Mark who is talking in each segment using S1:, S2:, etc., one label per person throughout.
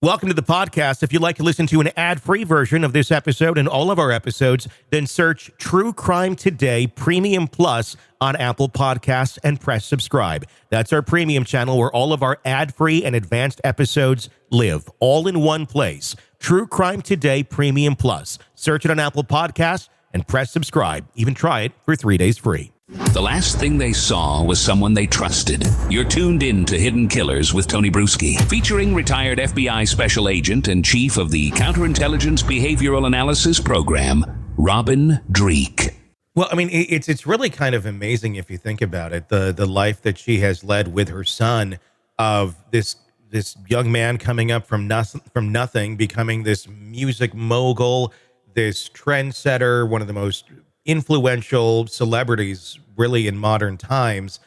S1: Welcome to the podcast. If you'd like to listen to an ad-free version of this episode and all of our episodes, then search True Crime Today Premium Plus on Apple Podcasts and press subscribe. That's our premium channel where all of our ad-free and advanced episodes live, all in one place. True Crime Today Premium Plus. Search it on Apple Podcasts and press subscribe. Even try it for 3 days free.
S2: The last thing they saw was someone they trusted. You're tuned in to Hidden Killers with Tony Brueski, featuring retired FBI special agent and chief of the Counterintelligence Behavioral Analysis Program, Robin Dreeke.
S1: Well, I mean, it's really kind of amazing if you think about it, the life that she has led with her son, of this young man coming up from nothing, becoming this music mogul, this trendsetter, one of the most influential celebrities really in modern times,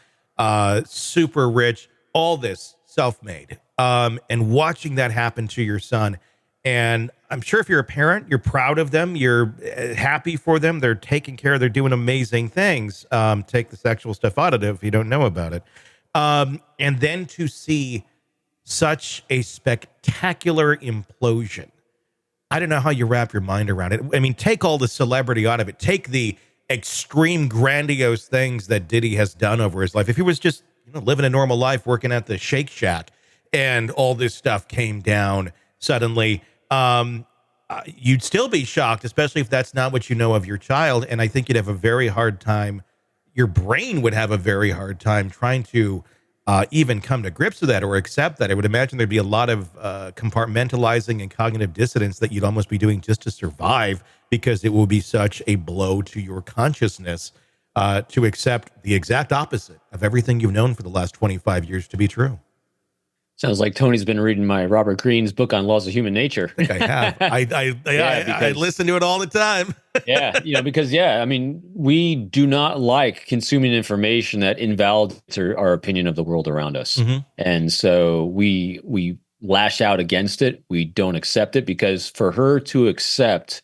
S1: super rich, all this self-made, and watching that happen to your son. And I'm sure if you're a parent, you're proud of them, you're happy for them, they're taking care, they're doing amazing things. Take the sexual stuff out of it if you don't know about it. And then to see such a spectacular implosion, I don't know how you wrap your mind around it. I mean, take all the celebrity out of it. Take the extreme grandiose things that Diddy has done over his life. If he was just, living a normal life, working at the Shake Shack, and all this stuff came down suddenly, you'd still be shocked, especially if that's not what you know of your child. And I think you'd have a very hard time. Your brain would have a very hard time trying to even come to grips with that or accept that. I would imagine there'd be a lot of compartmentalizing and cognitive dissonance that you'd almost be doing just to survive, because it will be such a blow to your consciousness to accept the exact opposite of everything you've known for the last 25 years to be true.
S3: Sounds like Tony's been reading my Robert Greene's book on laws of human nature.
S1: I think I have. I listen to it all the time.
S3: Because I mean, we do not like consuming information that invalidates our opinion of the world around us. Mm-hmm. And so we lash out against it. We don't accept it, because for her to accept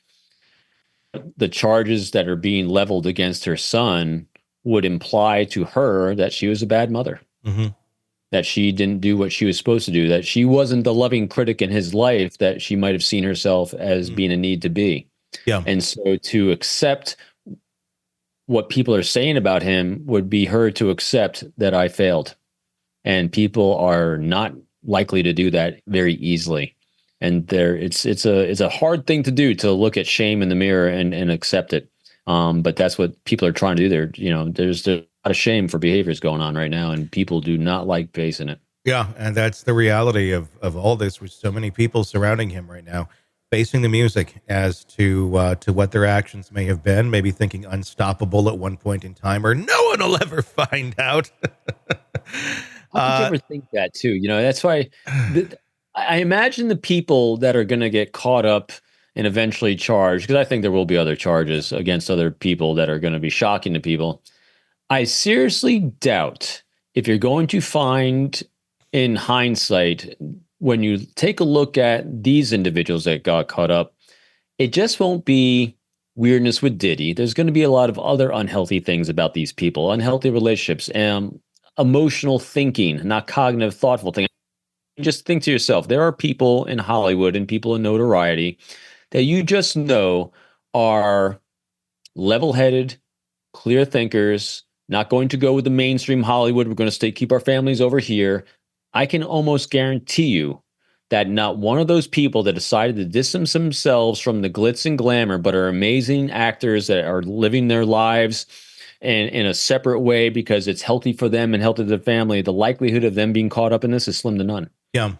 S3: the charges that are being leveled against her son would imply to her that she was a bad mother. Mm-hmm. That she didn't do what she was supposed to do, that she wasn't the loving critic in his life that she might have seen herself as being a need to be. Yeah. And so to accept what people are saying about him would be her to accept that I failed. And people are not likely to do that very easily. And it's a hard thing to do, to look at shame in the mirror and accept it. But that's what people are trying to do. There's a lot of shame for behaviors going on right now, and people do not like facing it.
S1: Yeah, and that's the reality of all this, with so many people surrounding him right now, facing the music as to what their actions may have been, maybe thinking unstoppable at one point in time, or no one will ever find out.
S3: How could you ever think that too? That's why I imagine the people that are going to get caught up and eventually charged, because I think there will be other charges against other people that are going to be shocking to people. I seriously doubt if you're going to find, in hindsight, when you take a look at these individuals that got caught up, it just won't be weirdness with Diddy. There's going to be a lot of other unhealthy things about these people, unhealthy relationships, emotional thinking, not cognitive, thoughtful thinking. Just think to yourself, there are people in Hollywood and people in notoriety that you just know are level-headed, clear thinkers, not going to go with the mainstream Hollywood. We're going to keep our families over here. I can almost guarantee you that not one of those people that decided to distance themselves from the glitz and glamour, but are amazing actors that are living their lives in a separate way because it's healthy for them and healthy to their family, the likelihood of them being caught up in this is slim to none.
S1: Yeah.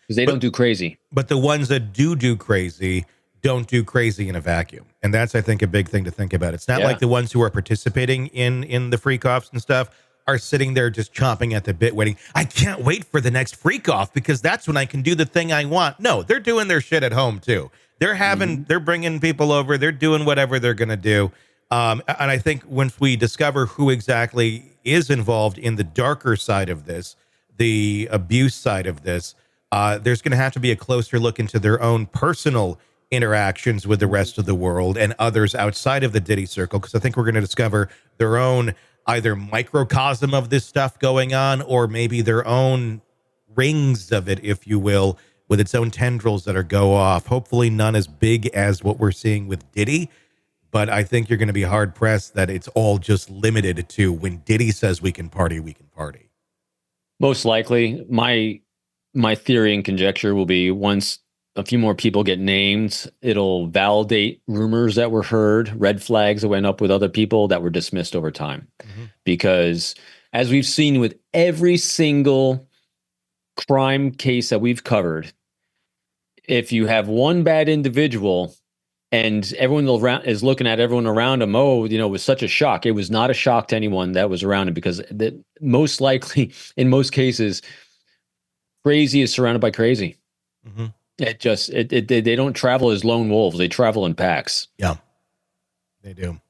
S3: Because they don't do crazy.
S1: But the ones that do crazy don't do crazy in a vacuum. And that's, I think, a big thing to think about. It's not like the ones who are participating in the freak-offs and stuff are sitting there just chomping at the bit waiting. I can't wait for the next freak-off because that's when I can do the thing I want. No, they're doing their shit at home, too. They're bringing people over. They're doing whatever they're going to do. And I think once we discover who exactly is involved in the darker side of this, the abuse side of this, there's going to have to be a closer look into their own personal interactions with the rest of the world and others outside of the Diddy circle, because I think we're going to discover their own either microcosm of this stuff going on, or maybe their own rings of it, if you will, with its own tendrils that are go off. Hopefully none as big as what we're seeing with Diddy, but I think you're going to be hard pressed that it's all just limited to when Diddy says we can party, we can party.
S3: Most likely, my theory and conjecture will be once a few more people get named, it'll validate rumors that were heard, red flags that went up with other people that were dismissed over time. Mm-hmm. Because as we've seen with every single crime case that we've covered, if you have one bad individual and everyone around is looking at everyone around him, it was such a shock. It was not a shock to anyone that was around him, because most likely, in most cases, crazy is surrounded by crazy. Mm-hmm. They don't travel as lone wolves. They travel in packs.
S1: Yeah, they do.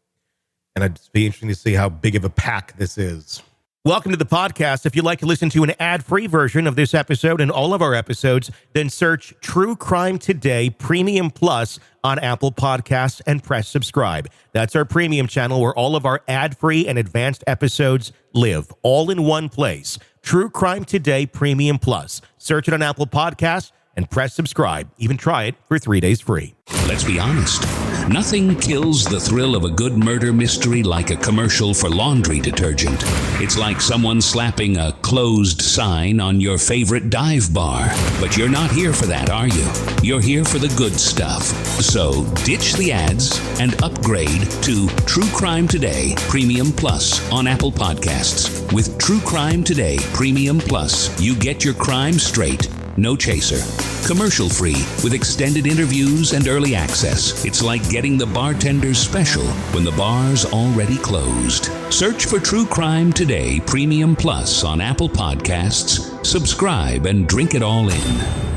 S1: And it'd be interesting to see how big of a pack this is. Welcome to the podcast. If you'd like to listen to an ad-free version of this episode and all of our episodes, then search True Crime Today Premium Plus on Apple Podcasts and press subscribe. That's our premium channel where all of our ad-free and advanced episodes live, all in one place. True Crime Today Premium Plus. Search it on Apple Podcasts and press subscribe. Even try it for 3 days free.
S2: Let's be honest. Nothing kills the thrill of a good murder mystery like a commercial for laundry detergent. It's like someone slapping a closed sign on your favorite dive bar. But you're not here for that, are you? You're here for the good stuff. So ditch the ads and upgrade to True Crime Today Premium Plus on Apple Podcasts. With True Crime Today Premium Plus, you get your crime straight. No chaser. Commercial free with extended interviews and early access. It's like getting the bartender's special when the bar's already closed. Search for True Crime Today Premium Plus on Apple Podcasts. Subscribe and drink it all in.